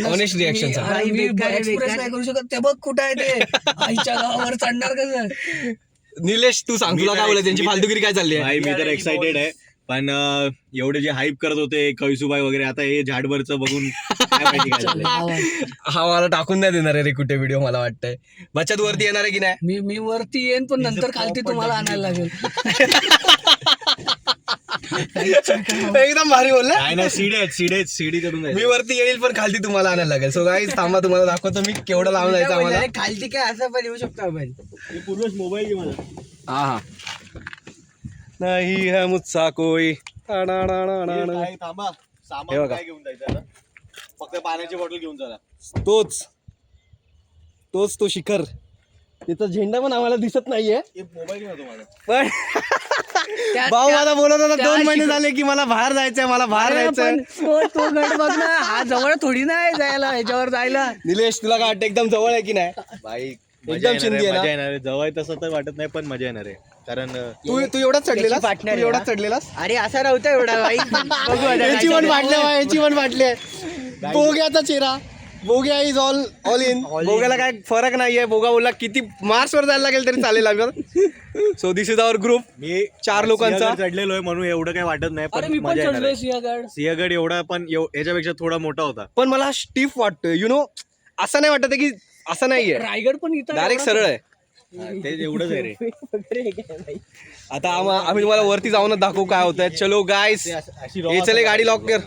Honest reaction express नाही करू शकत. ते बघ कुठं आहे ते आईच्या गावावर चढणार कसं. निलेश तू सांग तुला काय बोलायचं त्यांची फालतुगिरी काय चालली आहे. मी तर एक्साइटेड आहे पण एवढे जे हाईप करत होते कैसूबाई वगैरे आता हे झाडभरचं बघून काय माहिती काय झालंय. हा मला टाकून नाही देणार आहे रे कुठे व्हिडिओ मला वाटतंय. बचत वरती येणार आहे की नाही. मी वरती येईन पण नंतर खालती तुम्हाला आणायला लागेल. एकदम भारी बोलला. काय नाही सीडी चढून मी वरती येईल पण खालती तुम्हाला आणायला लागेल. सो गाईज थांबा तुम्हाला दाखवतो मी केवढं लावून जायचं आम्हाला. खालती काय असं पण येऊ शकतो आपण. पूर्वच मोबाईल घे मला. हा नाही है मुझसा कोई. थांबा सामान काय घेऊन जायचं आता. फक्त पाण्याची बॉटल घेऊन चला. तोच तो शिखर. त्याचा झेंडा पण आम्हाला दिसत नाहीये. मोबाईल घे ना तुम्हाला. पण भाऊ मला बोलत होता 2 महिने झाले की मला बाहेर जायचंय मला बाहेर जायचंय. तो गड बघ ना हा जवळ थोडी नाही जायला ह्याच्यावर जायला. निलेश तुला काय वाटतं एकदम जवळ आहे की नाही. बाई एकदम चिंदी आहे मजा येणार आहे. जवळ तसं तर वाटत नाही पण मजा येणार आहे कारण तू एवढाच चढलेला partner एवढाच चढलेलास. अरे असा नव्हता एवढा बाई. बघू आता याची पण वाटले बोग्याचा चेहरा. बोग्या इज ऑल इन. बोग्याला काय फरक नाहीये. बोगा बोलला किती मार्च वर जायला लागेल तरी चालेल आम्हाला. So this is our group. मी 4 लोकांचा चढलेलो आहे म्हणून एवढं काही वाटत नाही अरे पण मी पण मजा येणार चढलोय आहे. सिंहगड. सिंहगड एवढा पण याच्यापेक्षा थोडा मोठा होता. पण मला स्टीफ वाटतोय असं नाही वाटत की असं नाहीये. रायगड पण इथं डायरेक्ट सरळ आहे. ते एवढंच आहे रे. आता आम्ही तुम्हाला वरती जाऊनच दाखवू काय होतंय. चलो गाईस. अशी चले गाडी लॉक कर.